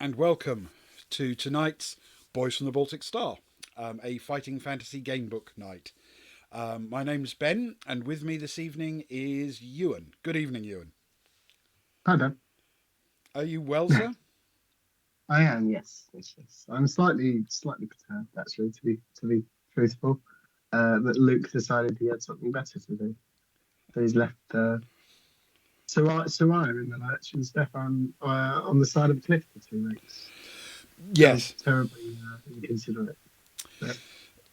and welcome to tonight's Boys from the Baltic Star, a fighting fantasy gamebook night. My name's Ben, and with me this evening is Ewan. Good evening, Ewan. Hi, Ben. Are you well, sir? I am, yes, yes, yes. I'm slightly perturbed, actually, to be truthful. That Luke decided he had something better to do, so he's left Soraya in the lurch and Stefan on the side of a cliff for 2 weeks. Feels Yes. terribly inconsiderate. But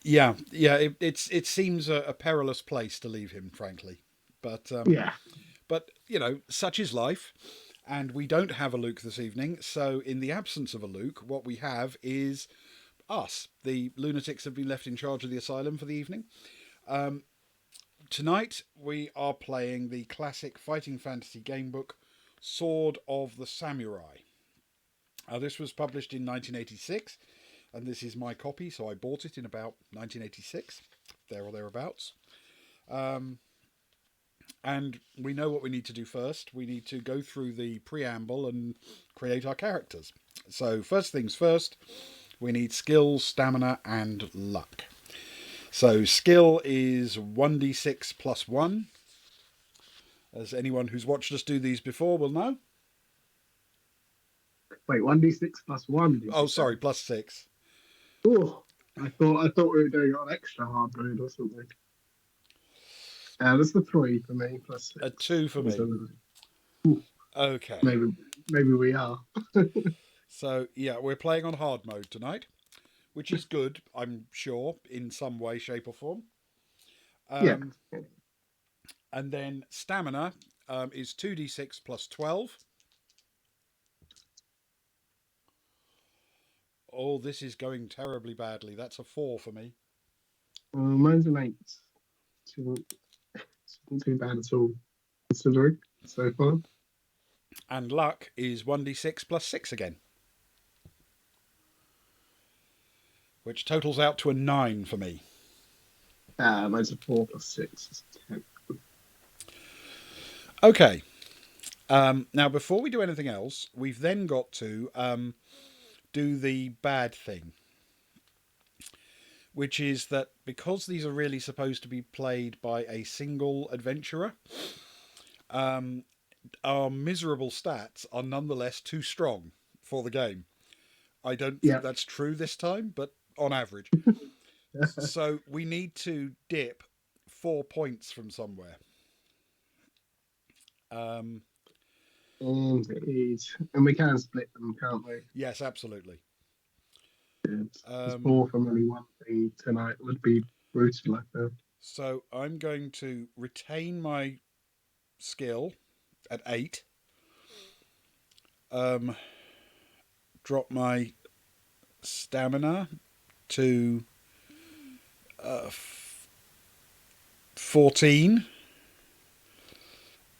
Yeah. It seems a perilous place to leave him, frankly. But yeah, such is life, and we don't have a Luke this evening. So, in the absence of a Luke, what we have is us. The lunatics have been left in charge of the asylum for the evening. Tonight we are playing the classic fighting fantasy gamebook Sword of the Samurai. This was published in 1986, and this is my copy, so I bought it in about 1986, there or thereabouts. And we know what we need to do first. We need to go through the preamble and create our characters. So, first things first, we need skill, stamina, and luck. So, skill is 1d6 plus 1, as anyone who's watched us do these before will know. wait, 1d6 plus 1, did Oh, you say? sorry, plus 6. Oh, I thought we were doing it on extra hard mode or something. That's the three for me, plus A six. 2 for Or me. something. Ooh, Okay. maybe we are. So, yeah, we're playing on hard mode tonight, which is good, I'm sure, in some way, shape, or form. Yeah. Um, and then stamina is 2d6 plus 12. Oh, this is going terribly badly. That's a 4 for me. Mine's an eight. Isn't, isn't too bad at all, considering so far. And luck is 1d6 plus 6 again, which totals out to a 9 for me. Mine's a 4 plus 6. It's 10. Okay. Now, before we do anything else, we've then got to do the bad thing, which is that because these are really supposed to be played by a single adventurer, our miserable stats are nonetheless too strong for the game. I don't think Yeah. that's true this time, but on average. So we need to dip 4 points from somewhere. Um, Indeed. And we can split them, can't we? yes, absolutely. Because Um, four from only one thing tonight would be brutal, I feel. so I'm going to retain my skill at 8. Um, drop my stamina to 14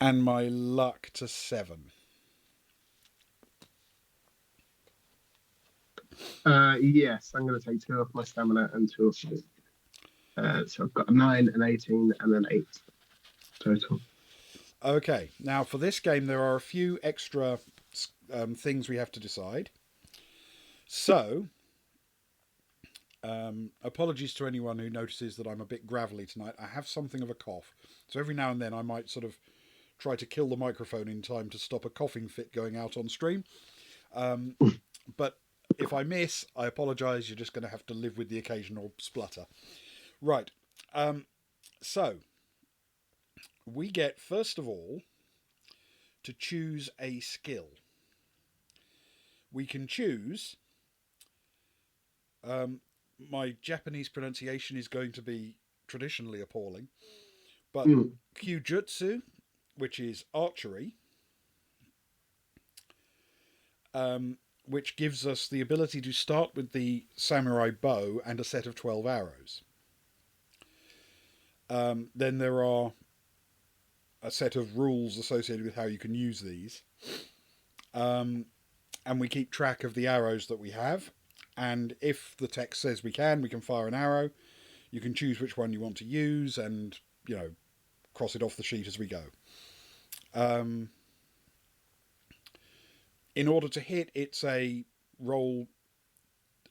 and my luck to 7. Yes, I'm going to take two off my stamina and two off my. So I've got a 9, an 18, and an 8 total. Okay, now for this game, there are a few extra things we have to decide. So, apologies to anyone who notices that I'm a bit gravelly tonight. I have something of a cough. So, every now and then, I might sort of try to kill the microphone in time to stop a coughing fit going out on stream. But if I miss, I apologise. You're just going to have to live with the occasional splutter. Right. So, we get, first of all, to choose a skill. We can choose. My Japanese pronunciation is going to be traditionally appalling, but Mm. Kyujutsu, which is archery, which gives us the ability to start with the samurai bow and a set of 12 arrows. Then there are a set of rules associated with how you can use these. And we keep track of the arrows that we have. And if the text says we can fire an arrow. You can choose which one you want to use and, cross it off the sheet as we go. Um, in order to hit, it's a roll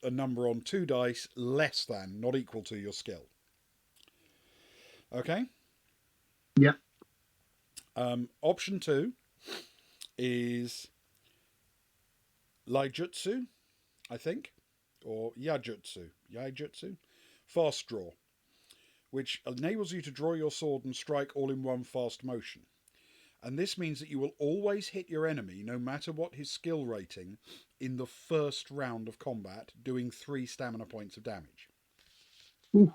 a number on 2 dice less than, not equal to, your skill. Okay? Yeah. Option 2 is Laijutsu, I think, or Yaijutsu, fast draw, which enables you to draw your sword and strike all in one fast motion. And this means that you will always hit your enemy, no matter what his skill rating, in the first round of combat, doing 3 stamina points of damage. Ooh.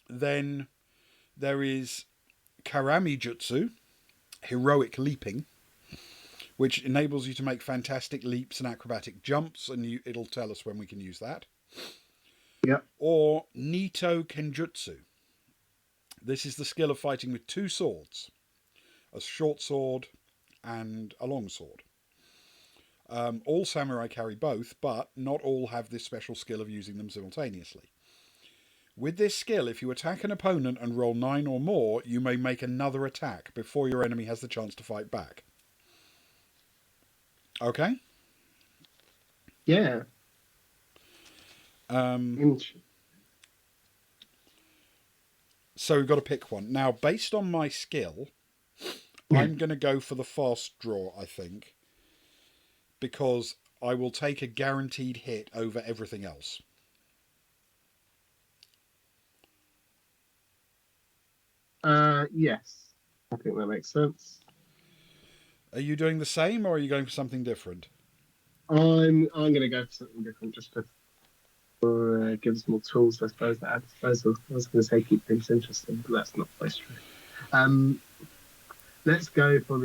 Then there is Karami Jutsu, heroic leaping, which enables you to make fantastic leaps and acrobatic jumps, and it'll tell us when we can use that. Yeah. Or Nito Kenjutsu. This is the skill of fighting with 2 swords, a short sword and a long sword. All samurai carry both, but not all have this special skill of using them simultaneously. With this skill, if you attack an opponent and roll 9 or more, you may make another attack before your enemy has the chance to fight back. Okay? Yeah. So we've got to pick one. Now, based on my skill, I'm going to go for the fast draw, I think, because I will take a guaranteed hit over everything else. Yes. I think that makes sense. Are you doing the same, or are you going for something different? I'm going to go for something different just for give us more tools, I suppose, at our disposal. I was going to say keep things interesting, but that's not quite true. Let's go for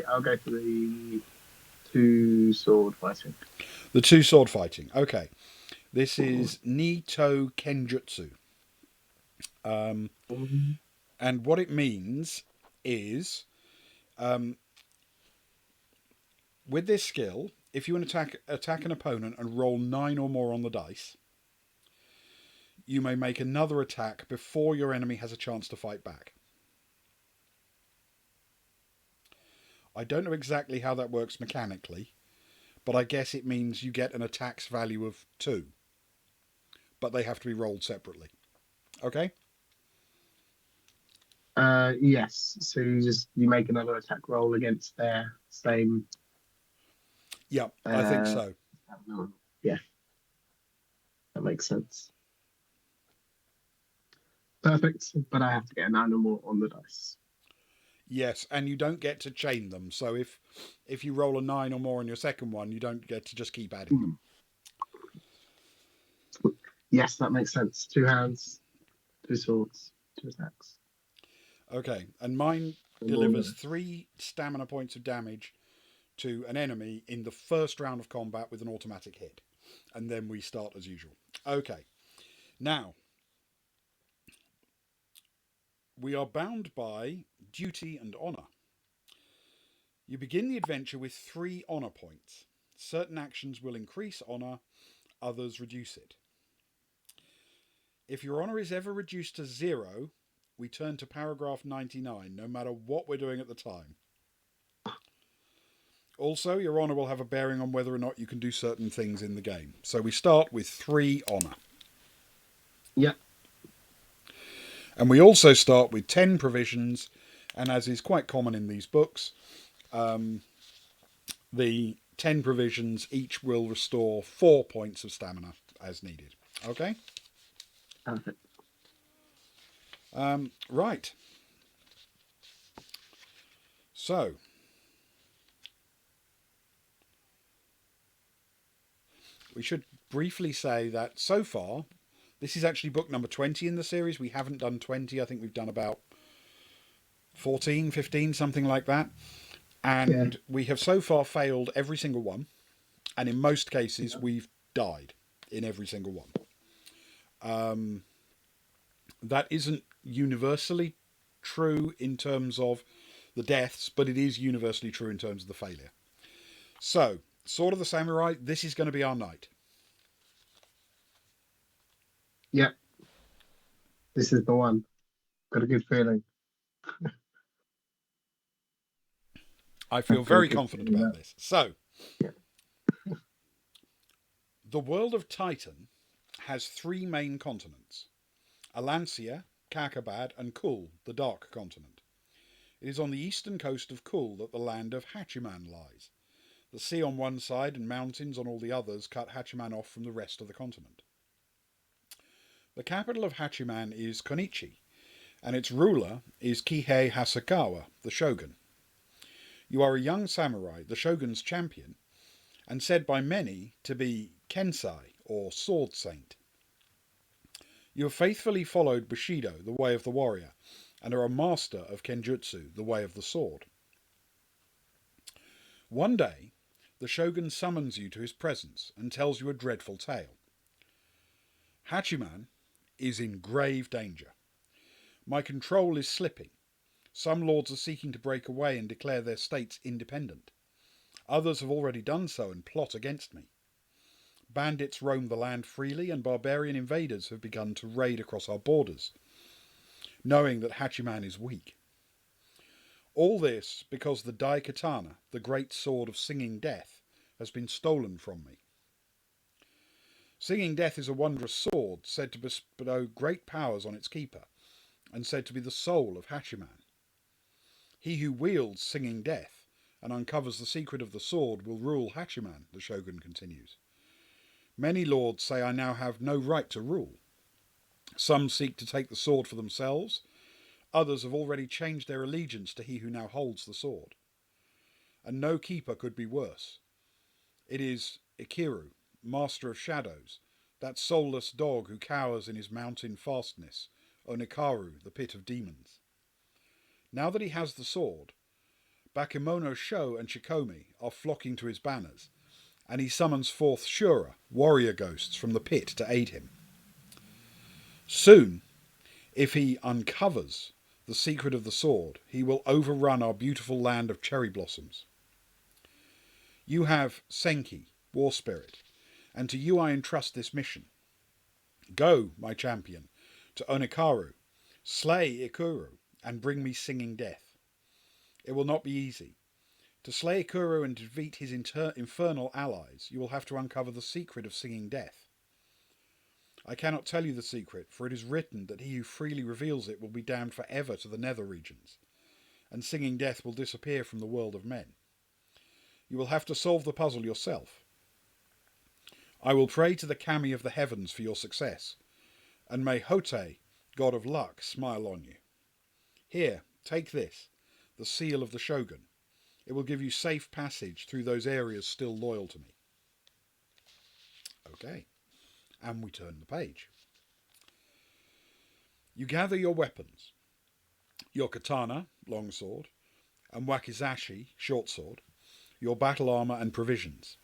I'll go for the 2 sword fighting. The 2 sword fighting. Okay. This is Nito Kenjutsu. And what it means is, with this skill, if you attack an opponent and roll 9 or more on the dice, you may make another attack before your enemy has a chance to fight back. I don't know exactly how that works mechanically, but I guess it means you get an attack's value of 2. But they have to be rolled separately. Okay? Yes. So you make another attack roll against their same. Yeah, I think so. Yeah. That makes sense. Perfect. But I have to get an animal on the dice. Yes, and you don't get to chain them. So if you roll a 9 or more on your second one, you don't get to just keep adding them. Yes, that makes sense. 2 hands, 2 swords, 2 attacks. Okay, and mine delivers 3 stamina points of damage to an enemy in the first round of combat with an automatic hit. And then we start as usual. Okay, now we are bound by duty and honour. You begin the adventure with 3 honour points. Certain actions will increase honour, others reduce it. If your honour is ever reduced to 0, we turn to paragraph 99, no matter what we're doing at the time. Also, your honour will have a bearing on whether or not you can do certain things in the game. So we start with 3 honour. Yeah. And we also start with 10 provisions, and as is quite common in these books, the 10 provisions each will restore 4 points of stamina as needed. Okay? Perfect. Right. So, we should briefly say that so far, this is actually book number 20 in the series. We haven't done 20. I think we've done about 14, 15, something like that. And we have so far failed every single one. And in most cases, we've died in every single one. That isn't universally true in terms of the deaths, but it is universally true in terms of the failure. So, Sword of the Samurai, this is going to be our night. Yep. This is the one. Got a good feeling. I feel very confident about this. So, The world of Titan has three main continents: Alancia, Kakabad, and Kul, the Dark Continent. It is on the eastern coast of Kul that the land of Hachiman lies. The sea on one side and mountains on all the others cut Hachiman off from the rest of the continent. The capital of Hachiman is Konichi, and its ruler is Kihei Hasakawa, the shogun. You are a young samurai, the shogun's champion, and said by many to be Kensai, or sword saint. You have faithfully followed Bushido, the way of the warrior, and are a master of Kenjutsu, the way of the sword. One day, the shogun summons you to his presence and tells you a dreadful tale. Hachiman is in grave danger. My control is slipping. Some lords are seeking to break away and declare their states independent. Others have already done so and plot against me. Bandits roam the land freely, and barbarian invaders have begun to raid across our borders, knowing that Hachiman is weak. All this because the Daikatana, the great sword of Singing Death, has been stolen from me. Singing Death is a wondrous sword, said to bestow great powers on its keeper, and said to be the soul of Hachiman. He who wields Singing Death and uncovers the secret of the sword will rule Hachiman, the shogun continues. Many lords say I now have no right to rule. Some seek to take the sword for themselves. Others have already changed their allegiance to he who now holds the sword. And no keeper could be worse. It is Ikiru, master of shadows, that soulless dog who cowers in his mountain fastness, Onikaru, the pit of demons. Now that he has the sword, Bakemono Sho and Shikomi are flocking to his banners, and he summons forth Shura, warrior ghosts, from the pit to aid him. Soon, if he uncovers the secret of the sword, he will overrun our beautiful land of cherry blossoms. You have Senki, war spirit, and to you I entrust this mission. Go, my champion, to Onikaru, slay Ikuru, and bring me Singing Death. It will not be easy. To slay Ikuru and defeat his infernal allies, you will have to uncover the secret of Singing Death. I cannot tell you the secret, for it is written that he who freely reveals it will be damned forever to the nether regions, and Singing Death will disappear from the world of men. You will have to solve the puzzle yourself. I will pray to the Kami of the heavens for your success, and may Hote, god of luck, smile on you. Here, take this, the seal of the shogun. It will give you safe passage through those areas still loyal to me. Okay, and we turn the page. You gather your weapons, your katana, longsword, and wakizashi, short sword, your battle armour and provisions.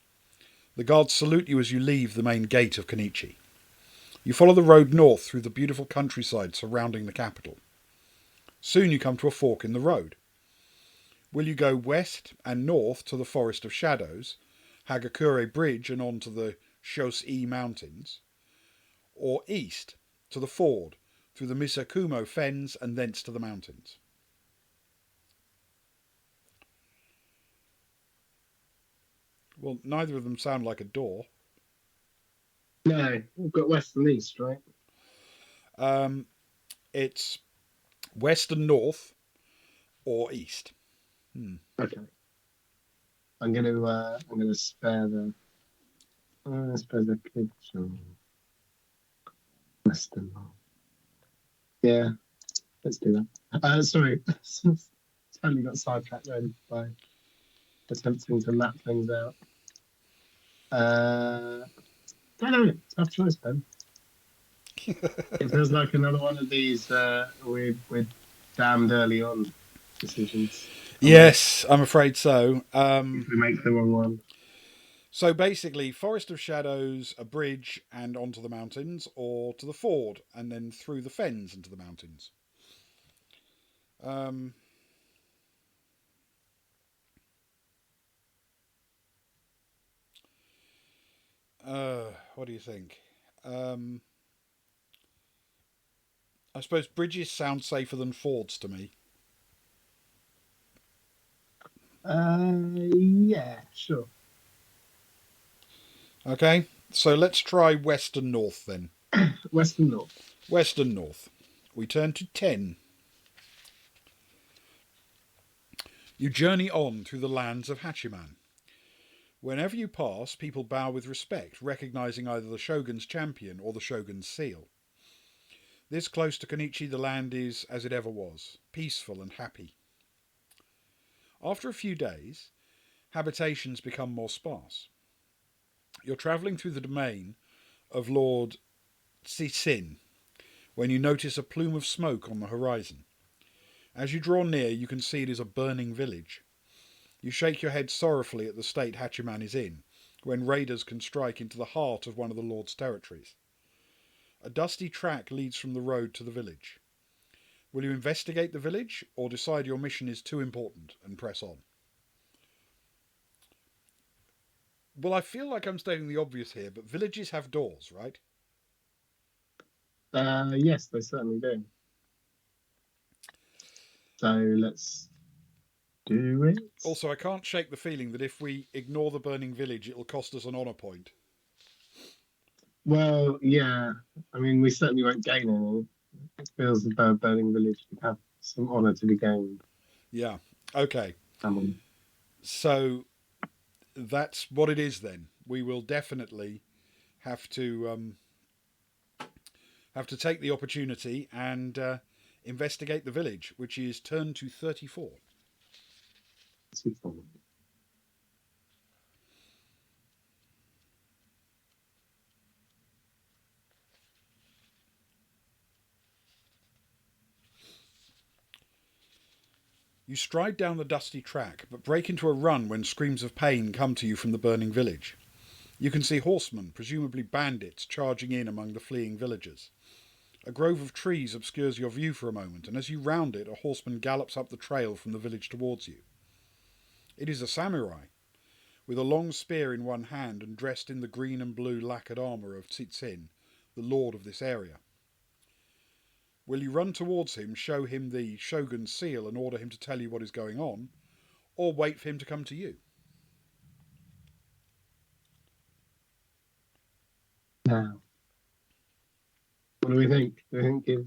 The guards salute you as you leave the main gate of Konichi. You follow the road north through the beautiful countryside surrounding the capital. Soon you come to a fork in the road. Will you go west and north to the Forest of Shadows, Hagakure Bridge and on to the Shosei Mountains, or east to the ford through the Misakumo Fens and thence to the mountains? Well, neither of them sound like a door. No, we've got west and east, right? It's west and north, or east. Okay. I'm gonna spare the kids. West and north. Yeah, let's do that. Sorry, totally got sidetracked then by attempting to map things out. Don't know. Tough choice, Ben. It feels like another one of these we're damned early on decisions. Yes, I'm afraid so. If we make the wrong one. So basically, Forest of Shadows, a bridge and onto the mountains, or to the ford and then through the fens into the mountains. What do you think? I suppose bridges sound safer than fords to me. Yeah, sure. Okay, so let's try west and north then. West and north. West and north. We turn to 10. You journey on through the lands of Hachiman. Whenever you pass, people bow with respect, recognizing either the shogun's champion or the shogun's seal. This close to Konichi, the land is as it ever was, peaceful and happy. After a few days, habitations become more sparse. You're travelling through the domain of Lord Tsitsin when you notice a plume of smoke on the horizon. As you draw near, you can see it is a burning village. You shake your head sorrowfully at the state Hachiman is in, when raiders can strike into the heart of one of the Lord's territories. A dusty track leads from the road to the village. Will you investigate the village, or decide your mission is too important and press on? Well, I feel like I'm stating the obvious here, but villages have doors, right? Yes, they certainly do. So let's do it. Also, I can't shake the feeling that if we ignore the burning village, it'll cost us an honour point. Well, yeah. I mean, we certainly won't gain any. It feels as though Burning Village would have some honour to be gained. Yeah. Okay. So that's what it is then. We will definitely have to take the opportunity and investigate the village, which is turn to 34. You stride down the dusty track, but break into a run when screams of pain come to you from the burning village. You can see horsemen, presumably bandits, charging in among the fleeing villagers. A grove of trees obscures your view for a moment, and as you round it, a horseman gallops up the trail from the village towards you. It is a samurai, with a long spear in one hand and dressed in the green and blue lacquered armour of Tsitsin, the lord of this area. Will you run towards him, show him the shogun's seal and order him to tell you what is going on, or wait for him to come to you? Now, what do we think? Do we think if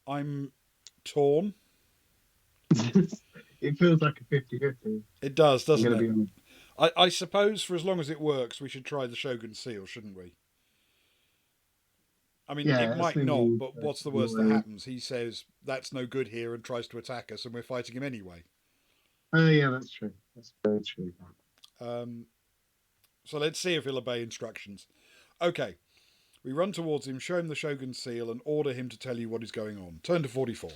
I'm torn. it feels like a 50-50. It does, doesn't I'm gonna it? be I suppose for as long as it works, we should try the shogun's seal, shouldn't we? I mean, Yeah, it might not, assuming but what's the worst that happens? He says, that's no good here, and tries to attack us, and we're fighting him anyway. Oh, yeah, that's true. That's very true. So let's see if he'll obey instructions. Okay, we run towards him, show him the shogun's seal, and order him to tell you what is going on. Turn to 44.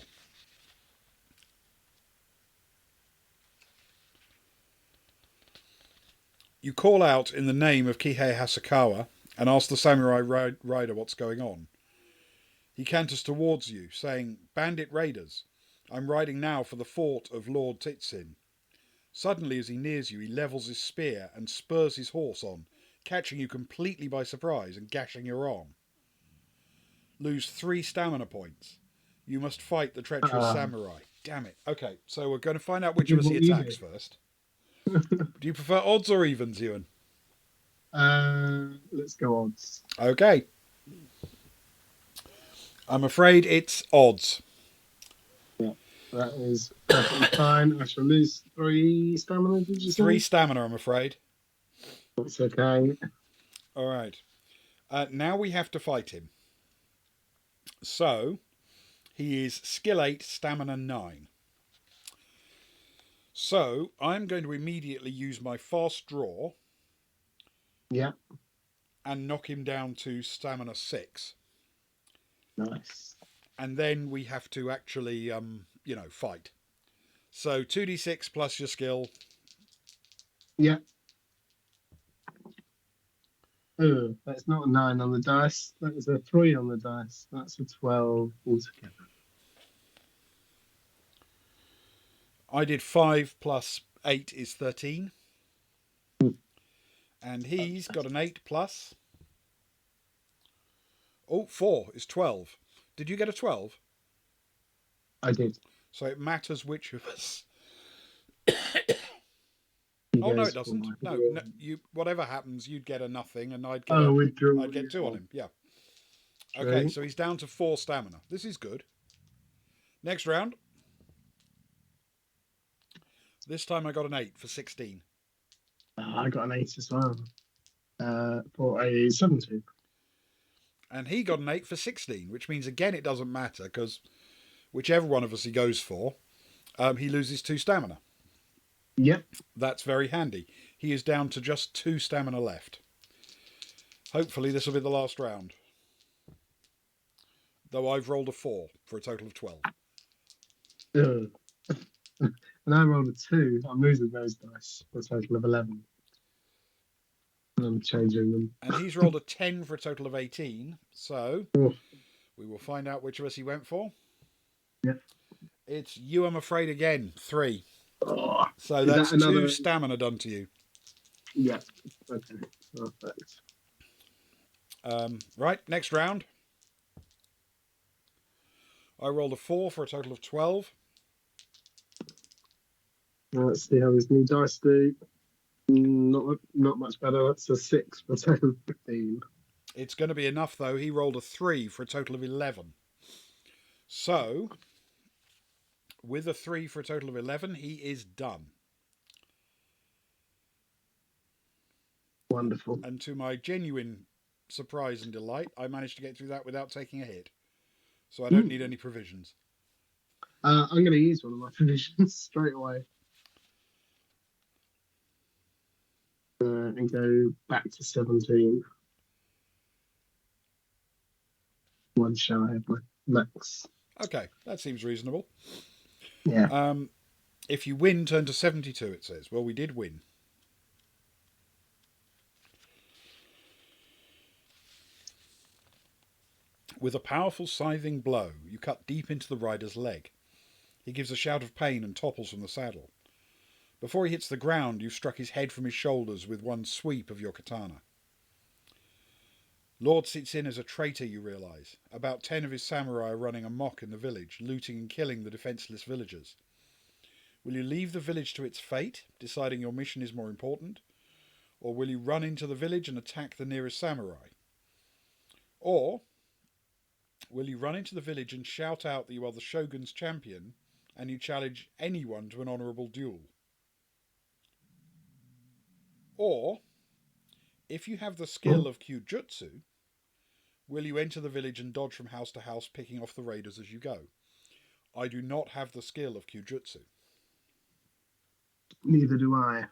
You call out in the name of Kihei Hasakawa and ask the samurai rider what's going on. He canters towards you, saying, "Bandit raiders, I'm riding now for the fort of Lord Tsitsin." Suddenly, as he nears you, he levels his spear and spurs his horse on, catching you completely by surprise and gashing your arm. Lose 3 stamina points. You must fight the treacherous samurai. Damn it. Okay, so we're going to find out which of us he attacks first. Do you prefer odds or evens, Ewan? Let's go odds. Okay. I'm afraid it's odds. Yeah, that is perfectly fine. I shall lose 3 stamina, did you say? 3 stamina, I'm afraid. That's okay. All right. Now we have to fight him. So, he is skill 8, stamina 9. So, I'm going to immediately use my fast draw. Yeah. And knock him down to stamina 6. Nice. And then we have to actually, fight. So 2d6 plus your skill. Yeah. Oh, that's not a 9 on the dice. That is a 3 on the dice. That's a 12 altogether. I did 5 plus 8 is 13. And he's got an 8 plus. 4 is 12. Did you get a 12? I did. So it matters which of us He Oh no, goes it doesn't. for No, no, you whatever happens, you'd get a nothing, and I'd get withdraw. I'd get 2 on him. Yeah. Okay, True. so he's down to 4 stamina. This is good. Next round. This time I got an 8 for 16. I got an 8 as well. For a 17. And he got an 8 for 16, which means again it doesn't matter because whichever one of us he goes for, he loses 2 stamina. Yep. That's very handy. He is down to just 2 stamina left. Hopefully this will be the last round. Though I've rolled a 4 for a total of 12. Ugh. And I rolled a 2. I'm losing those dice for a total of 11. I'm changing them. And he's rolled a 10 for a total of 18. So Oh. we will find out which of us he went for. Yep. It's you, I'm afraid, again. 3. Oh. So Is that's that another... 2 stamina done to you. Yeah. Okay. Perfect. Right, next round. I rolled a 4 for a total of 12. Let's see how his new dice do. Not much better. That's a 6 for a total of 15. It's going to be enough, though. He rolled a 3 for a total of 11. So, with a 3 for a total of 11, he is done. Wonderful. And to my genuine surprise and delight, I managed to get through that without taking a hit. So I don't need any provisions. I'm going to use one of my provisions straight away. And go back to 17. One shy of my max. Okay, that seems reasonable. Yeah. If you win, turn to 72, it says. Well, we did win. With a powerful scything blow, you cut deep into the rider's leg. He gives a shout of pain and topples from the saddle. Before he hits the ground, you've struck his head from his shoulders with one sweep of your katana. Lord Tsitsin is a traitor, you realise. About 10 of his samurai are running amok in the village, looting and killing the defenceless villagers. Will you leave the village to its fate, deciding your mission is more important? Or will you run into the village and attack the nearest samurai? Or will you run into the village and shout out that you are the Shogun's champion and you challenge anyone to an honourable duel? Or, if you have the skill of Kyujutsu, will you enter the village and dodge from house to house, picking off the raiders as you go? I do not have the skill of Kyujutsu. Neither do I.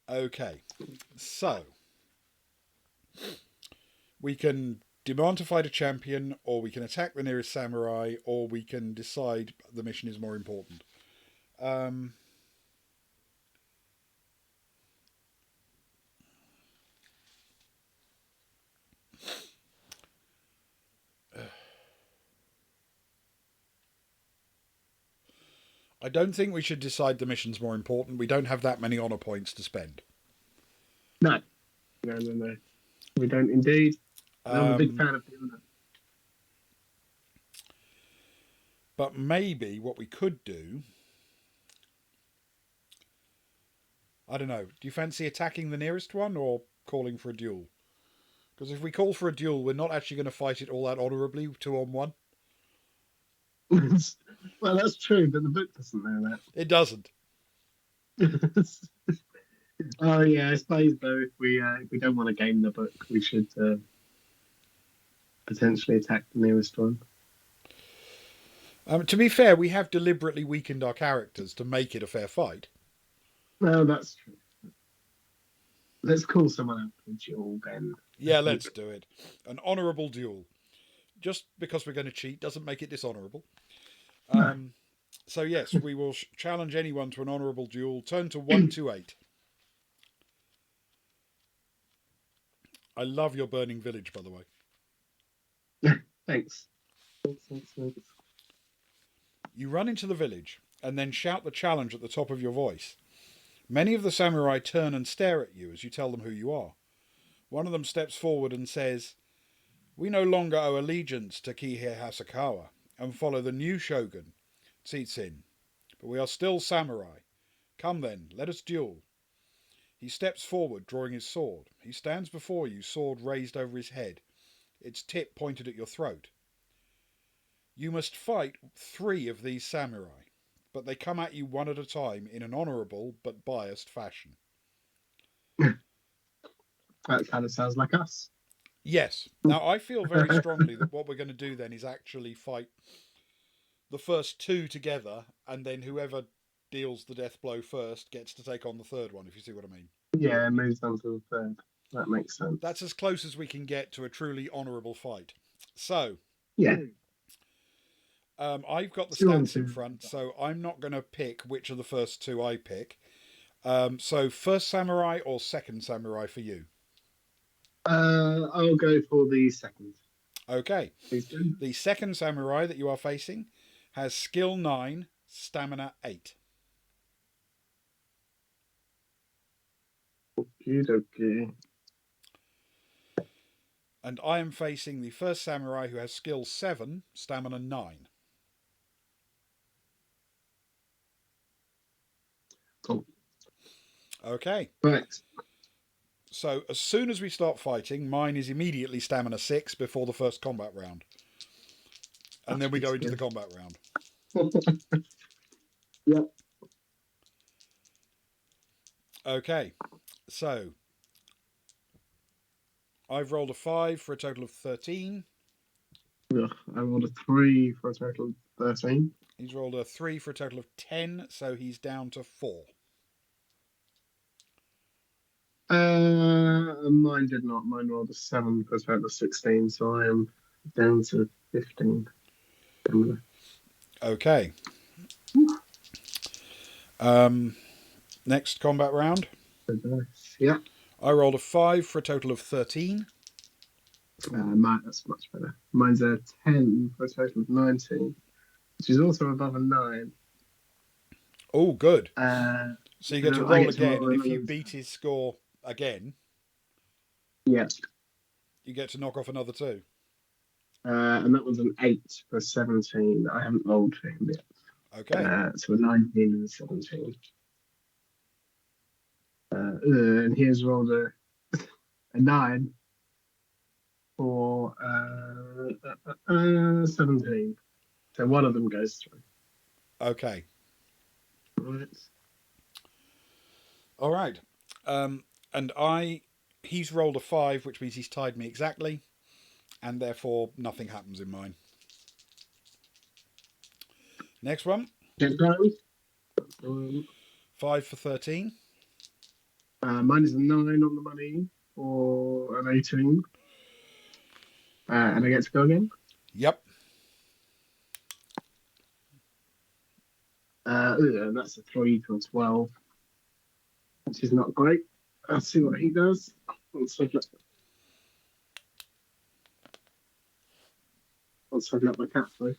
Okay, so we can demand to fight a champion, or we can attack the nearest samurai, or we can decide the mission is more important. I don't think we should decide the mission's more important. We don't have that many honour points to spend. No. No. We don't indeed. I'm a big fan of doing that. But maybe what we could do... I don't know. Do you fancy attacking the nearest one or calling for a duel? Because if we call for a duel, we're not actually going to fight it all that honourably, 2-on-1. Well, that's true, but the book doesn't know that. It doesn't. Oh yeah, I suppose though, if we don't want to game the book, we should potentially attack the nearest one. To be fair, we have deliberately weakened our characters to make it a fair fight. No, that's true. Let's call someone out for a duel then. Yeah, let's do it. An honourable duel. Just because we're going to cheat doesn't make it dishonourable. No. So yes, we will challenge anyone to an honourable duel. Turn to 128. I love your burning village, by the way. Thanks. You run into the village and then shout the challenge at the top of your voice. Many of the samurai turn and stare at you as you tell them who you are. One of them steps forward and says, "We no longer owe allegiance to Kihei Hasakawa and follow the new shogun, Tsitsin, but we are still samurai. Come then, let us duel." He steps forward, drawing his sword. He stands before you, sword raised over his head, its tip pointed at your throat. You must fight 3 of these samurai, but they come at you one at a time in an honourable but biased fashion. That kind of sounds like us. Yes. Now, I feel very strongly that what we're going to do then is actually fight the first 2 together, and then whoever deals the death blow first gets to take on the third one, if you see what I mean. Yeah, it moves on to the third. That makes sense. That's as close as we can get to a truly honourable fight. So, yeah. I've got the 2 on stats in 2. front, so I'm not going to pick which of the first 2 I pick. So, first samurai or second samurai for you? I'll go for the second. Okay. Please do. The second samurai that you are facing has skill 9, stamina 8. Okay. And I am facing the first samurai who has skill 7, stamina 9. Cool. Okay. Right. So as soon as we start fighting, mine is immediately stamina 6 before the first combat round. And then we go into the combat round. Yep. Okay. So I've rolled a 5 for a total of 13. I rolled a 3 for a total of 13. He's rolled a 3 for a total of 10, so he's down to 4. Mine did not. Mine rolled a 7 for a total of 16, so I am down to 15. Okay. Next combat round. Yeah. I rolled a 5 for a total of 13. That's much better. Mine's a 10 for a total of 19, which is also above a 9. Oh, good. So you get to roll get to again, roll and if you another. beat his score again, Yeah. you get to knock off another 2. And that was an 8 for 17. I haven't rolled for him yet. Okay. So a 19 and a 17. And here's rolled a 9 for 17. So one of them goes through. Okay. Right. All right. And he's rolled a 5, which means he's tied me exactly, and therefore nothing happens in mine. Next one. 5 for 13. Mine is a 9 on the money for an 18. And I get to go again. Yep. And that's a 3 to a 12, which is not great. I'll see what he does. Once I've got my cat through.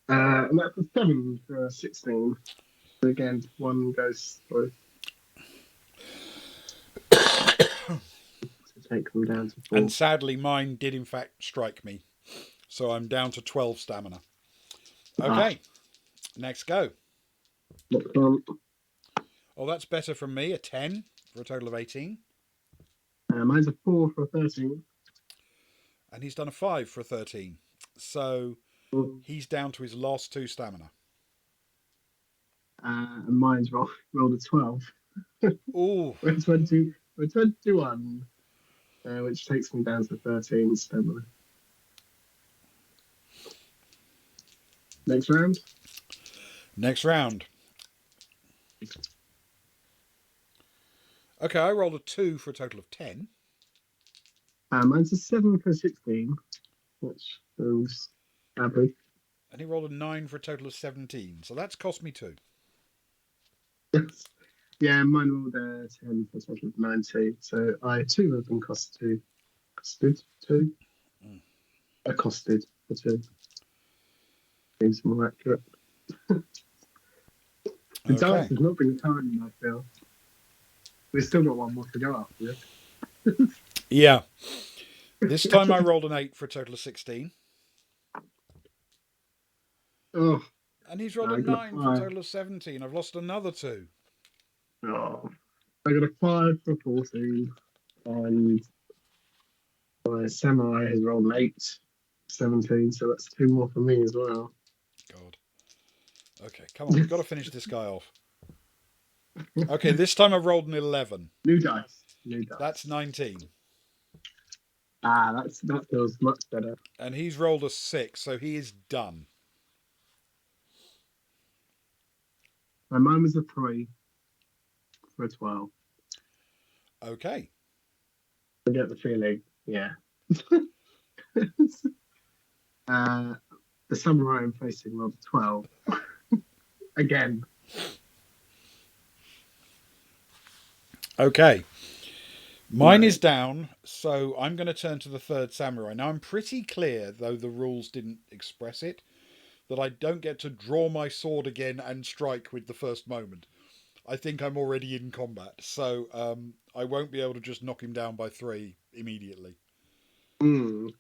And that's a 7 for a 16. So again, one goes through. To take them down to 4. And sadly, mine did in fact strike me. So I'm down to 12 stamina. Okay. Next go. Oh, that's better from me. A 10 for a total of 18. Mine's a 4 for a 13. And he's done a 5 for a 13. So he's down to his last 2 stamina. And mine's rolled a 12. Ooh. We're 21. Which takes me down to 13 stamina. Next round. Next round. Okay, I rolled a 2 for a total of 10. Mine's a 7 for 16, which is average. And he rolled a 9 for a total of 17. So that's cost me 2. Yeah, mine rolled a 10 for a total of 19. So I too have been costed 2. Accosted for 2. Seems more accurate. The dice has not been kind, I feel. We've still got one more to go after this. Yeah. This time I rolled an 8 for a total of 16. Oh. And he's rolled a 9 for a total of 17. I've lost another 2. Oh, I got a 5 for 14, and my samurai has rolled an 8, 17, so that's 2 more for me as well. God. Okay, come on. We've got to finish this guy off. Okay, this time I've rolled an 11. New dice. New dice. That's 19. That feels much better. And he's rolled a 6, so he is done. My mine was a 3 for a 12. Okay. I get the feeling, yeah. The samurai I'm facing rolled a 12. Again. Okay. Mine is down, so I'm going to turn to the third samurai. Now, I'm pretty clear, though the rules didn't express it, that I don't get to draw my sword again and strike with the first moment. I think I'm already in combat, so I won't be able to just knock him down by 3 immediately. Mm.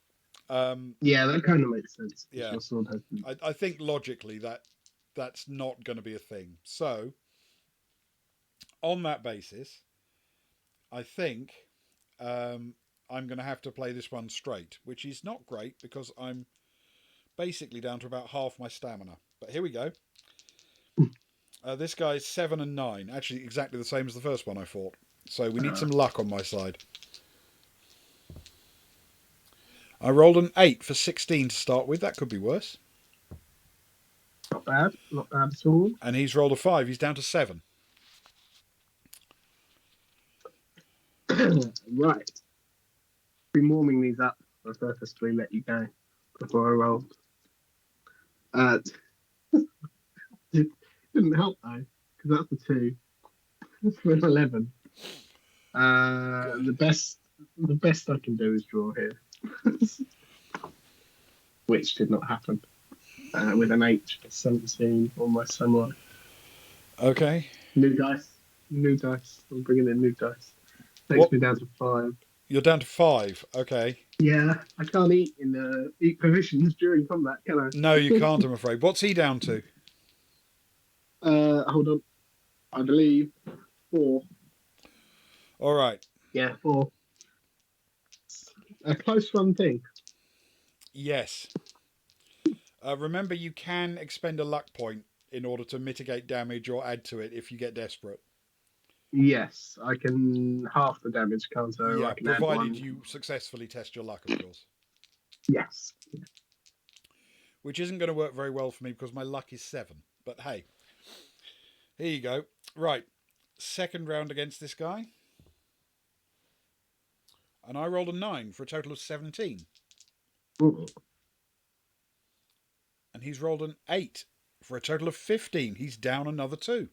Yeah, that kind of makes sense. Yeah. Your sword has I think logically that's not going to be a thing. So, on that basis, I think I'm going to have to play this one straight, which is not great because I'm basically down to about half my stamina. But here we go. This guy's 7 and 9, actually exactly the same as the first one I fought. So we need some luck on my side. I rolled an 8 for 16 to start with. That could be worse. not bad. Not bad at all. And he's rolled a 5. He's down to 7. Right. Been warming these up. I purposely let you go before I rolled. Didn't help though, because that's a 2. For an 11. The best I can do is draw here, which did not happen. With an 8, 17 on my samurai. Okay. New dice. I'm bringing in new dice. Takes me down to 5. You're down to 5. Okay. Yeah, I can't eat eat positions during combat, can I? No, you can't, I'm afraid. What's he down to? Hold on. I believe 4. All right. Yeah, 4. A close run thing. Yes. Remember, you can expend a luck point in order to mitigate damage or add to it if you get desperate. Yes, I can half the damage, can't I? Yeah, I can provided you successfully test your luck, of course. Yes. Which isn't going to work very well for me because my luck is 7. But hey, here you go. Right, second round against this guy. And I rolled a 9 for a total of 17. Ooh. And he's rolled an 8 for a total of 15. He's down another 2.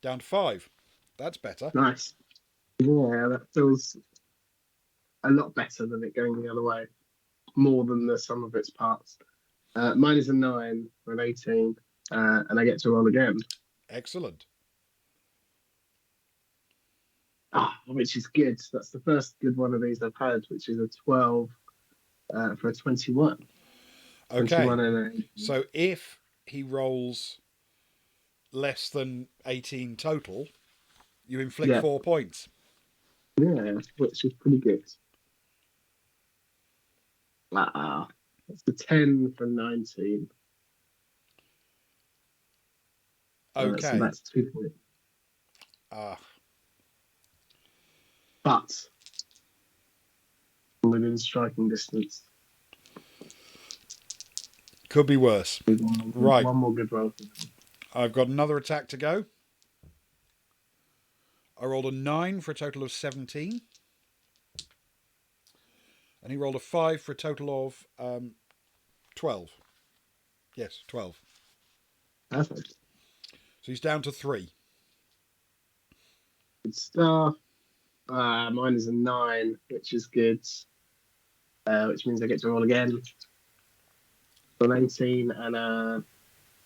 Down to 5. That's better. Nice. Yeah, that feels a lot better than it going the other way. More than the sum of its parts. Mine is a 9 for an 18, and I get to roll again. Excellent. Which is good. That's the first good one of these I've had, which is a 12 for a 21. Okay. 21 and so if he rolls less than 18 total, you inflict 4 points. Yeah, which is pretty good. That's a 10 for 19. Okay. So that's 2 points. But within striking distance. Could be worse. Right. One more good roll. I've got another attack to go. I rolled a 9 for a total of 17. And he rolled a 5 for a total of 12. Yes, 12. Perfect. So he's down to 3. Good stuff. Mine is a 9, which is good. Which means I get to roll again. For an 18 and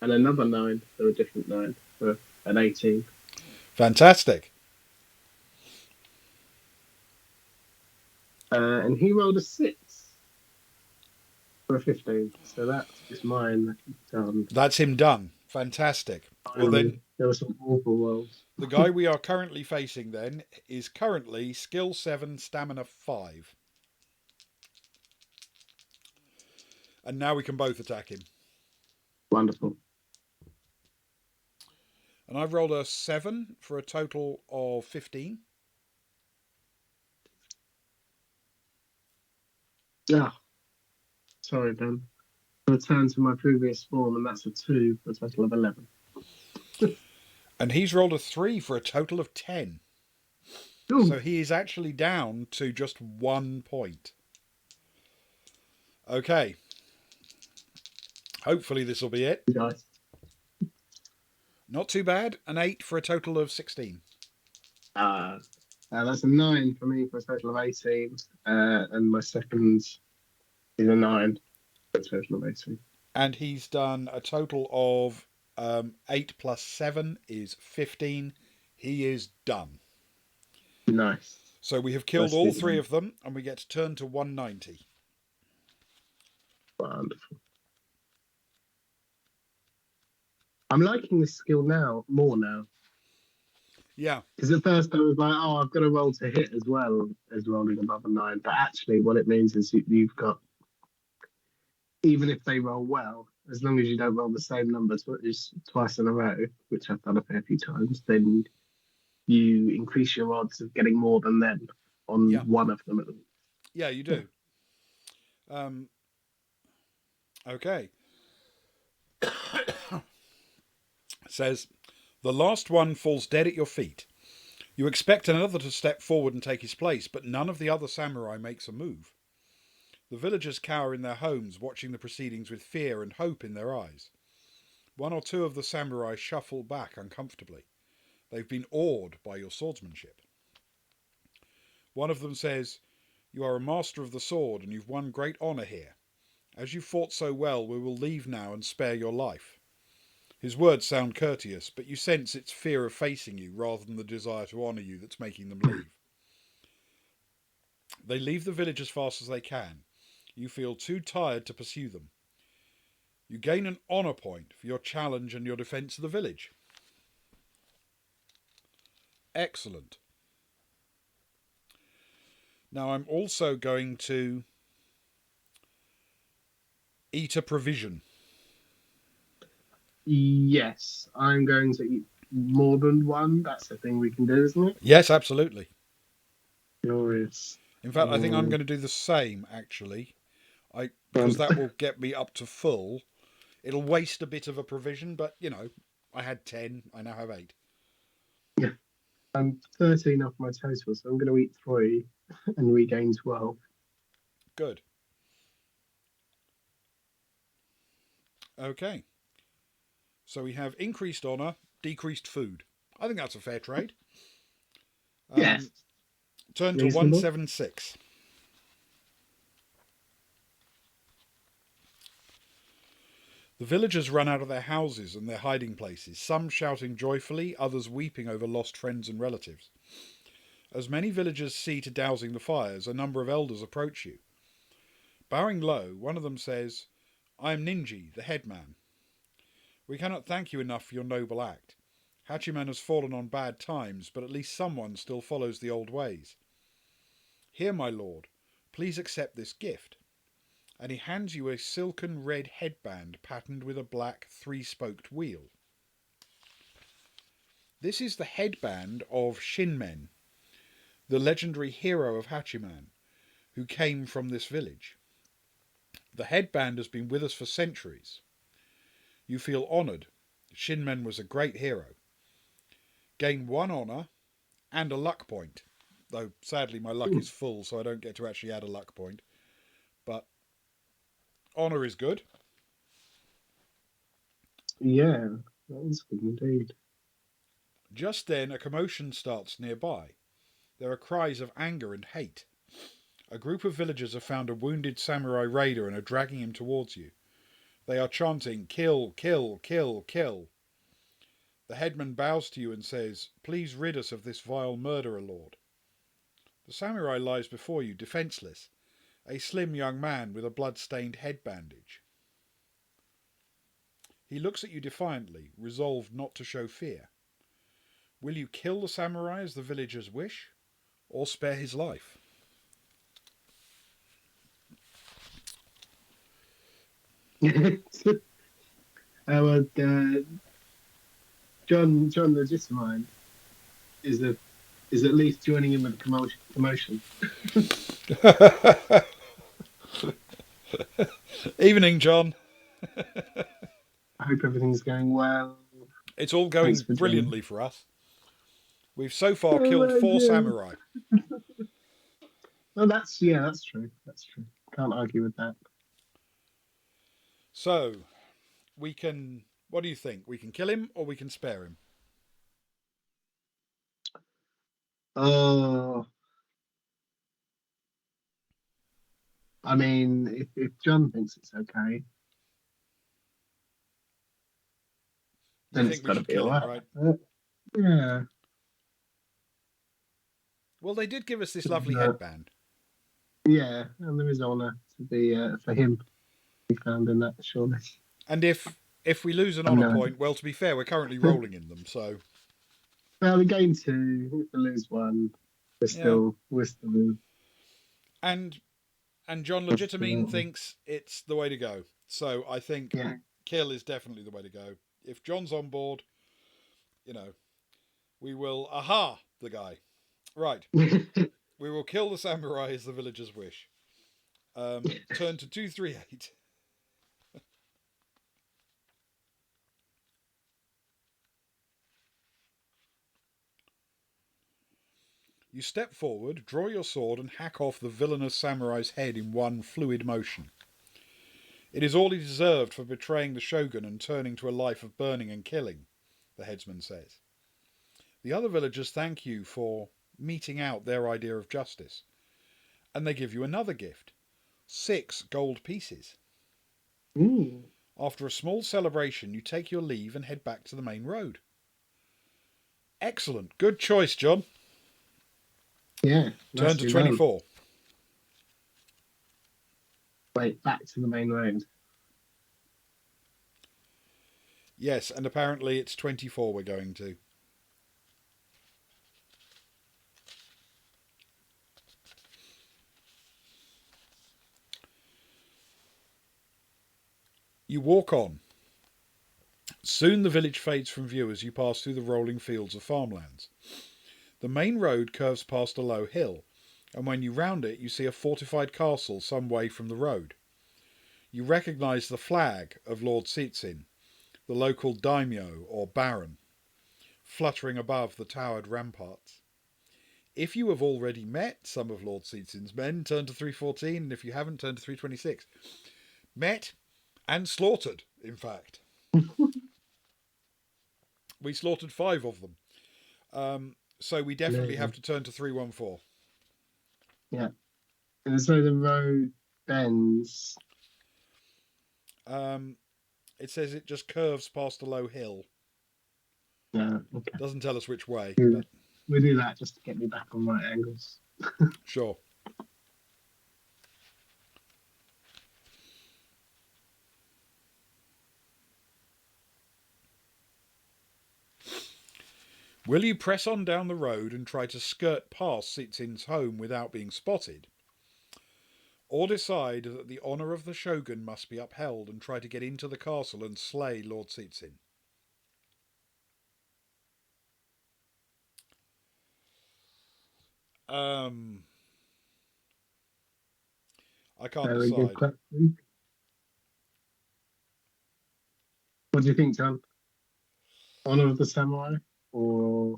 another 9, so a different 9 for an 18. Fantastic. And he rolled a 6 for a 15. So that is mine done. That's him done. Fantastic. Well, Finally, then, there were some awful rolls. the guy we are currently facing then is currently skill 7, stamina 5. And now we can both attack him. Wonderful. And I've rolled a 7 for a total of 15. Ah, sorry, Ben. Return to my previous form, and that's a 2 for a total of 11. And he's rolled a 3 for a total of 10. Ooh, So he is actually down to just 1 point. Okay. Hopefully this will be it. guys. Not too bad. An 8 for a total of 16. That's a 9 for me for a total of 18. And my second is a 9 for a total of 18. And he's done a total of 8 plus 7 is 15. He is done. Nice. So we have killed all 3 of them, and we get to turn to 190. Wonderful. I'm liking this skill more now. Yeah. Because at first I was like, oh, I've got to roll to hit as well as rolling above a 9. But actually, what it means is you've got, even if they roll well, as long as you don't roll the same number twice in a row, which I've done a fair few times, then you increase your odds of getting more than them on one of them at least. Yeah, you do. Okay. Says, the last one falls dead at your feet. You expect another to step forward and take his place, but none of the other samurai makes a move. The villagers cower in their homes, watching the proceedings with fear and hope in their eyes. 1 or 2 of the samurai shuffle back uncomfortably. They've been awed by your swordsmanship. One of them says, you are a master of the sword and you've won great honour here. As you fought so well, we will leave now and spare your life. His words sound courteous, but you sense it's fear of facing you rather than the desire to honour you that's making them leave. They leave the village as fast as they can. You feel too tired to pursue them. You gain an honour point for your challenge and your defence of the village. Excellent. Now I'm also going to eat a provision. Yes, I'm going to eat more than one. That's the thing we can do, isn't it? Yes, absolutely. Glorious. In fact, I think I'm going to do the same, actually. Because that will get me up to full. It'll waste a bit of a provision, but, you know, I had 10, I now have 8. Yeah. I'm 13 off my total, so I'm going to eat 3 and regain 12. Good. Okay. So we have increased honour, decreased food. I think that's a fair trade. Yes. Turn to 176. The villagers run out of their houses and their hiding places, some shouting joyfully, others weeping over lost friends and relatives. As many villagers see to dousing the fires, a number of elders approach you. Bowing low, one of them says, I am Ninji, the headman. We cannot thank you enough for your noble act. Hachiman has fallen on bad times, but at least someone still follows the old ways. Here, my lord, please accept this gift. And he hands you a silken red headband patterned with a black 3-spoked wheel. This is the headband of Shinmen, the legendary hero of Hachiman, who came from this village. The headband has been with us for centuries. You feel honoured. Shinmen was a great hero. Gain 1 honour and a luck point, though sadly my luck is full, so I don't get to actually add a luck point. But honour is good. Yeah, that is good indeed. Just then a commotion starts nearby. There are cries of anger and hate. A group of villagers have found a wounded samurai raider and are dragging him towards you. They are chanting, kill, kill, kill, kill. The headman bows to you and says, please rid us of this vile murderer, lord. The samurai lies before you, defenceless, a slim young man with a blood-stained head bandage. He looks at you defiantly, resolved not to show fear. Will you kill the samurai as the villagers wish, or spare his life? Our John Legitimine is at least joining in with the commotion. Evening, John. I hope everything's going well. It's all going Thanks for brilliantly for us. We've so far killed 4 samurai. Oh, that's true. That's true. Can't argue with that. So, we can... What do you think? We can kill him or we can spare him? Oh, I mean, if John thinks it's okay, then You it's think we got to should be kill all him, right. right? Yeah. Well, they did give us this lovely No. headband. Yeah, and there is honour to be for him to be found in that, surely. And if we lose an honour point, well, to be fair, we're currently rolling in them, so... Well, we gain 2. If we lose 1, we're still And John Legitimine thinks it's the way to go. So I think kill is definitely the way to go. If John's on board, we will the guy. Right. We will kill the samurai as the villagers wish. Turn to 238. You step forward, draw your sword, and hack off the villainous samurai's head in one fluid motion. It is all he deserved for betraying the shogun and turning to a life of burning and killing, the headsman says. The other villagers thank you for meting out their idea of justice, and they give you another gift, 6 gold pieces. Ooh. After a small celebration, you take your leave and head back to the main road. Excellent. Good choice, John. Yeah. Turn to 24. Wait, back to the main road. Yes, and apparently it's 24 we're going to. You walk on. Soon the village fades from view as you pass through the rolling fields of farmlands. The main road curves past a low hill, and when you round it you see a fortified castle some way from the road. You recognise the flag of Lord Tzitzin, the local daimyo or baron, fluttering above the towered ramparts. If you have already met some of Lord Tzitzin's men, turn to 314, and if you haven't, turn to 326. Met and slaughtered, in fact. We slaughtered 5 of them. So we definitely have to turn to 314. Yeah. And so the road bends. It says it just curves past a low hill. Yeah, okay. Doesn't tell us which way. Yeah. But... We'll do that just to get me back on right angles. Sure. Will you press on down the road and try to skirt past Tzitzin's home without being spotted? Or decide that the honour of the shogun must be upheld and try to get into the castle and slay Lord Tzitzin? I can't Very decide. good question. What do you think, John? Honor of the Samurai or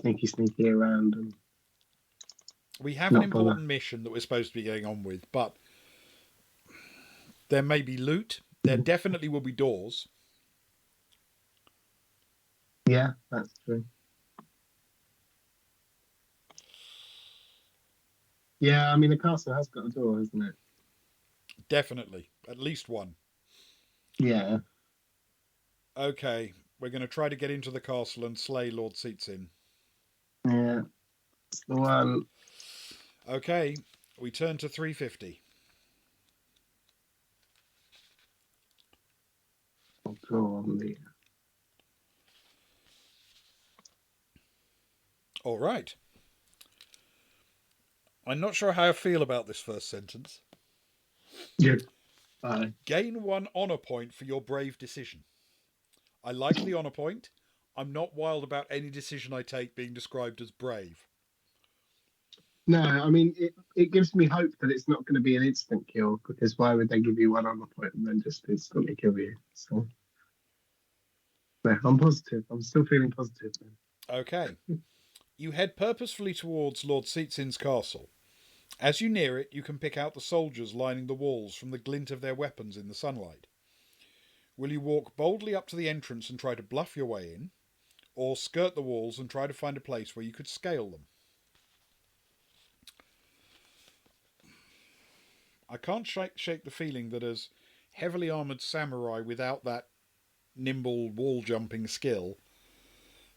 sneaky around? And we have an important mission that we're supposed to be going on with, but there may be loot. There definitely will be doors. Yeah, that's true. Yeah, I mean, the castle has got a door, hasn't it? Definitely. At least one. Yeah. Okay, we're going to try to get into the castle and slay Lord Tzitzin. Yeah, it's the one. Okay, we turn to 350. I'll draw on the. All right. I'm not sure how I feel about this first sentence. Yeah. Gain 1 honour point for your brave decision. I like the honour point. I'm not wild about any decision I take being described as brave. No, I mean it gives me hope that it's not going to be an instant kill, because why would they give you 1 honour point and then just instantly kill you? So no, I'm positive. I'm still feeling positive. Okay. You head purposefully towards Lord Seatsin's castle. As you near it, you can pick out the soldiers lining the walls from the glint of their weapons in the sunlight. Will you walk boldly up to the entrance and try to bluff your way in, or skirt the walls and try to find a place where you could scale them? I can't shake the feeling that as heavily armoured samurai without that nimble wall jumping skill,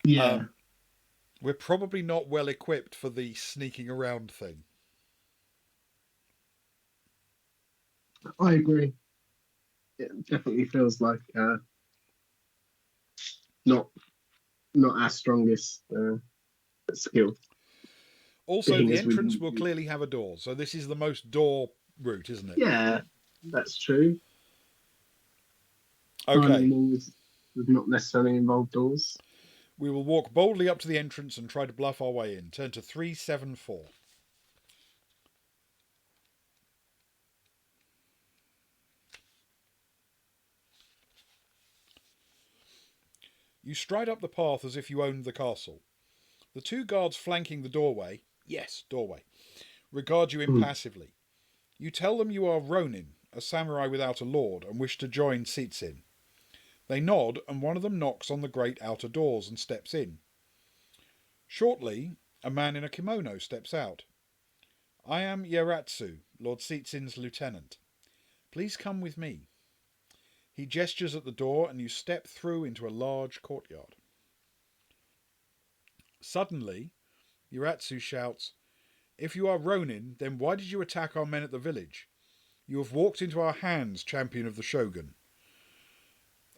Yeah, we're probably not well equipped for the sneaking around thing. I agree. It definitely feels like not our strongest skill. Also, Being the as we entrance didn't will clearly have a door, so this is the most door route, isn't it? Yeah, that's true. Okay. Climbing walls would not necessarily involve doors. We will walk boldly up to the entrance and try to bluff our way in. Turn to 374. You stride up the path as if you owned the castle. The 2 guards flanking the doorway, yes, doorway, regard you impassively. You tell them you are Ronin, a samurai without a lord, and wish to join Seatsin. They nod, and one of them knocks on the great outer doors and steps in. Shortly, a man in a kimono steps out. I am Yaratsu, Lord Seatsin's lieutenant. Please come with me. He gestures at the door, and you step through into a large courtyard. Suddenly, Yaratsu shouts, If you are Ronin, then why did you attack our men at the village? You have walked into our hands, champion of the Shogun.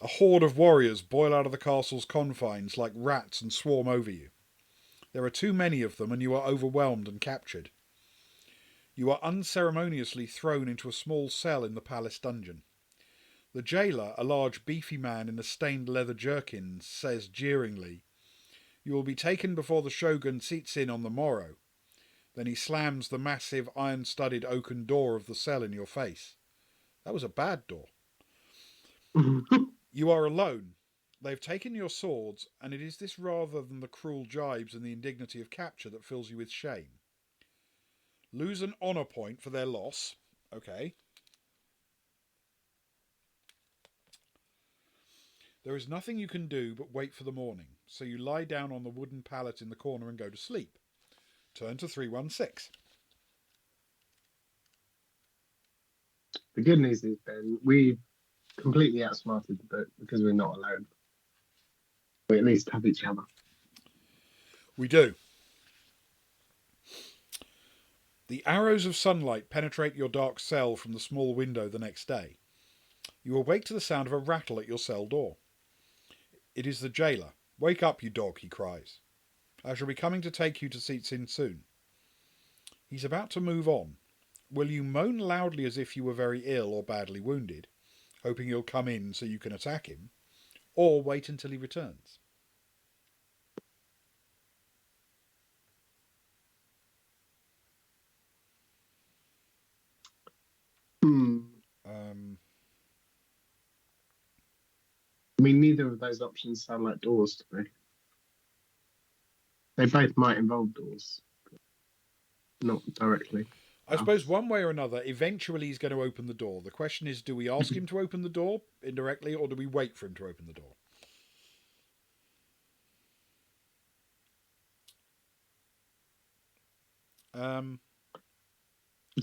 A horde of warriors boil out of the castle's confines like rats and swarm over you. There are too many of them, and you are overwhelmed and captured. You are unceremoniously thrown into a small cell in the palace dungeon. The jailer, a large beefy man in a stained leather jerkin, says jeeringly, You will be taken before the Shogun Seatsin on the morrow. Then he slams the massive iron-studded oaken door of the cell in your face. That was a bad door. You are alone. They've taken your swords, and it is this rather than the cruel jibes and the indignity of capture that fills you with shame. Lose an honour point for their loss. Okay. There is nothing you can do but wait for the morning, so you lie down on the wooden pallet in the corner and go to sleep. Turn to 316. The good news is, Ben, we completely outsmarted the book because we're not alone. We at least have each other. We do. The arrows of sunlight penetrate your dark cell from the small window the next day. You awake to the sound of a rattle at your cell door. It is the jailer. Wake up, you dog, he cries. I shall be coming to take you to Seatsin soon. He's about to move on. Will you moan loudly as if you were very ill or badly wounded, hoping he'll come in so you can attack him, or wait until he returns? I mean, neither of those options sound like doors to me. They both might involve doors, but not directly. I suppose one way or another, eventually he's going to open the door. The question is, do we ask him to open the door indirectly, or do we wait for him to open the door?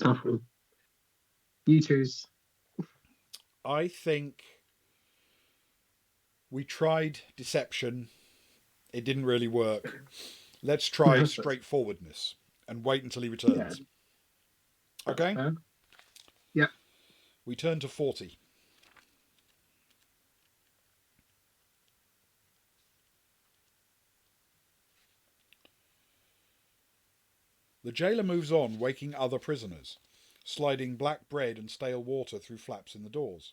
Tough one. You choose. I think we tried deception. It didn't really work. Let's try straightforwardness and wait until he returns. Yeah. Okay? Yeah. We turn to 40. The jailer moves on, waking other prisoners, sliding black bread and stale water through flaps in the doors.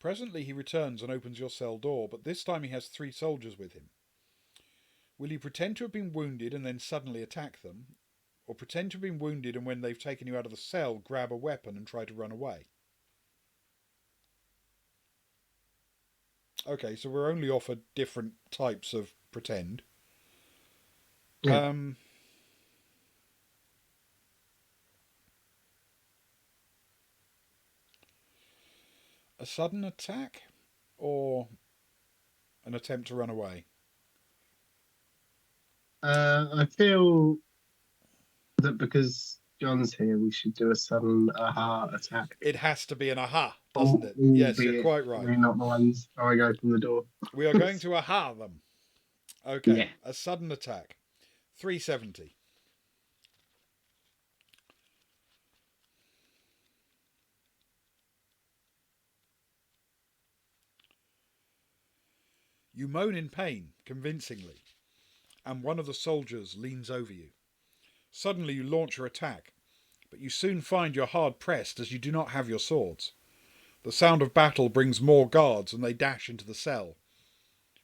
Presently he returns and opens your cell door, but this time he has 3 soldiers with him. Will you pretend to have been wounded and then suddenly attack them, or pretend to have been wounded and when they've taken you out of the cell, grab a weapon and try to run away? Okay, so we're only offered different types of pretend. Yeah. A sudden attack or an attempt to run away? I feel that because John's here, we should do a sudden aha attack. It has to be an aha, doesn't it? Yes, you're Albeit quite right. we're not the ones throwing open the door. We are going to aha them. Okay, Yeah. a sudden attack. 370. You moan in pain, convincingly, and one of the soldiers leans over you. Suddenly you launch your attack, but you soon find you're hard pressed as you do not have your swords. The sound of battle brings more guards and they dash into the cell.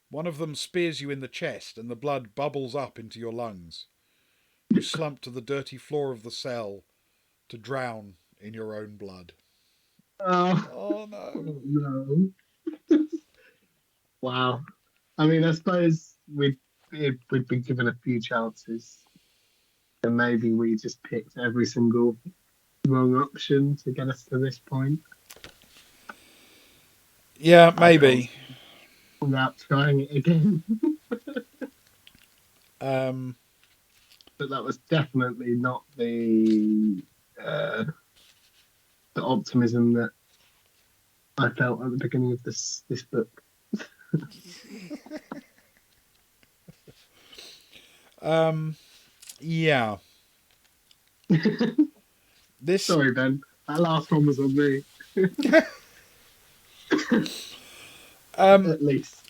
One of them spears you in the chest and the blood bubbles up into your lungs. You slump to the dirty floor of the cell to drown in your own blood. Oh no. No. Wow. I mean, I suppose we'd been given a few chances, and maybe we just picked every single wrong option to get us to this point. Yeah, maybe. Without trying it again. Um, But that was definitely not the optimism that I felt at the beginning of this book. yeah. This Sorry, Ben. That last one was on me. At least.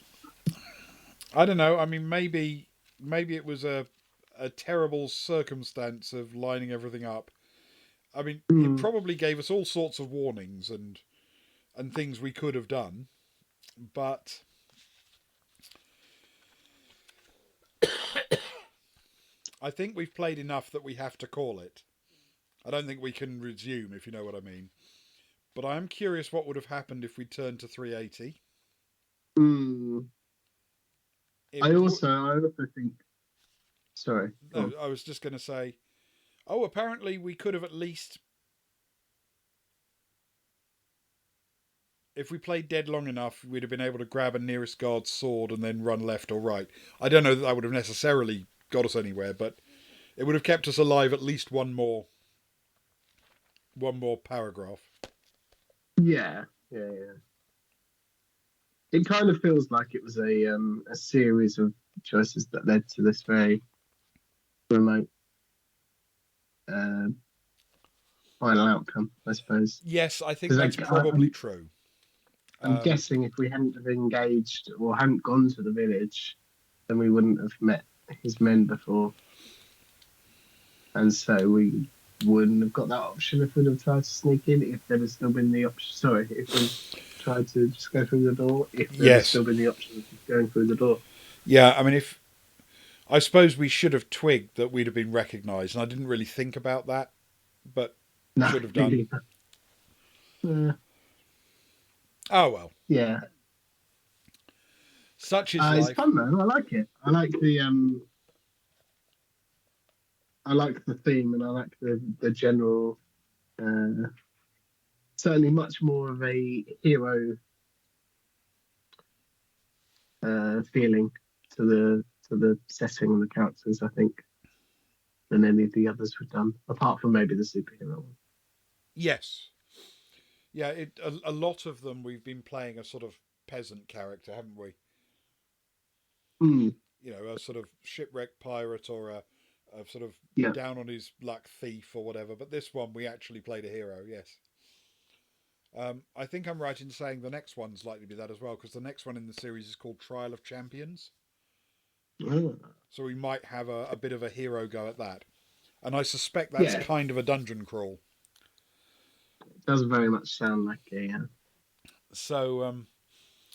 I don't know. I mean, maybe it was a terrible circumstance of lining everything up. I mean, it probably gave us all sorts of warnings and things we could have done, but I think we've played enough that we have to call it. I don't think we can resume, if you know what I mean. But I am curious what would have happened if we turned to 380. I also think. Sorry. No, I was just going to say, apparently we could have at least, if we played dead long enough, we'd have been able to grab a nearest guard's sword and then run left or right. I don't know that would have necessarily got us anywhere, but it would have kept us alive at least one more paragraph. Yeah. It kind of feels like it was a series of choices that led to this very remote final outcome, I suppose. Yes, I think that's probably true. I'm guessing if we hadn't have engaged or hadn't gone to the village, then we wouldn't have met his men before. And so we wouldn't have got that option if we'd have tried to sneak in, if there had still been the option. Sorry, if we tried to just go through the door, if there had still been the option of going through the door. Yeah, I mean, I suppose we should have twigged that we'd have been recognised, and I didn't really think about that, but should have done. Oh well. Yeah. Such is life. It's fun though. I like it. I like the theme, and I like the general. Certainly, much more of a hero feeling to the setting and the characters, I think, than any of the others we've done, apart from maybe the superhero one. Yes. Yeah, a lot of them we've been playing a sort of peasant character, haven't we? You know, a sort of shipwrecked pirate or a sort of down on his luck thief or whatever. But this one we actually played a hero, yes. I think I'm right in saying the next one's likely to be that as well, because the next one in the series is called Trial of Champions. So we might have a bit of a hero go at that. and I suspect that's Yeah, it kind of a dungeon crawl. does very much sound like a So,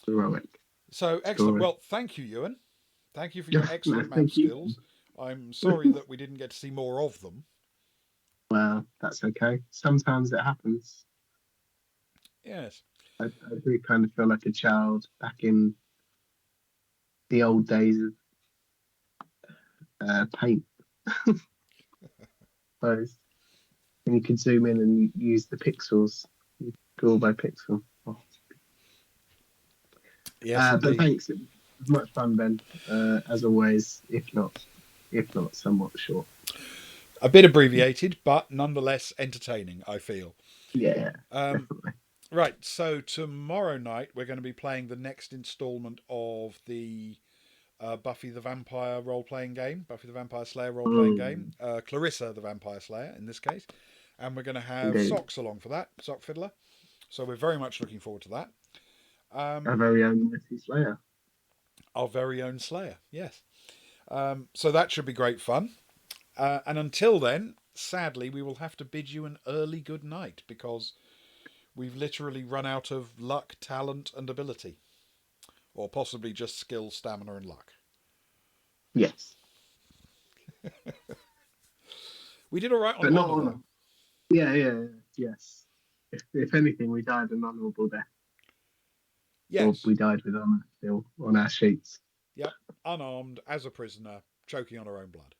heroic so excellent. story. Well, thank you, Ewan. Thank you for your Yeah, no, excellent map thank you. skills. I'm sorry that we didn't get to see more of them. Well, that's okay. Sometimes it happens. Yes. I do kind of feel like a child back in the old days of paint. Suppose. And you could zoom in and use the pixels. You draw by pixel. Oh. Yes, But indeed. thanks. It was much fun, Ben. As always, if not somewhat short. A bit abbreviated, but nonetheless entertaining, I feel. Yeah, Um, definitely. right, so tomorrow night we're going to be playing the next instalment of the Buffy the Vampire role-playing game, Buffy the Vampire Slayer role-playing game, Clarissa the Vampire Slayer in this case, and we're going to have Indeed. Socks along for that, Sock Fiddler. So we're very much looking forward to that. Our very own Mighty Slayer. Our very own Slayer, yes. So that should be great fun. And until then, sadly, we will have to bid you an early good night because we've literally run out of luck, talent, and ability. Or possibly just skill, stamina, and luck. Yes. We did all right on But not honour, on though. them. Yeah, yes. If anything, we died an honourable death. Or Yes. we died with honour still on our sheets. Yep. Unarmed, as a prisoner, choking on her own blood.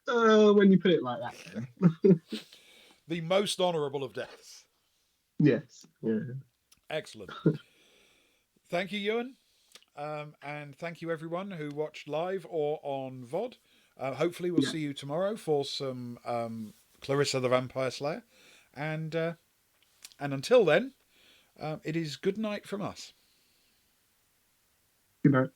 When you put it like that, then. The most honourable of deaths. Yes. Yeah. Excellent. Thank you, Ewan. And thank you, everyone who watched live or on VOD. Hopefully, we'll see you tomorrow for some Clarissa the Vampire Slayer. And until then, it is good night from us. Good night.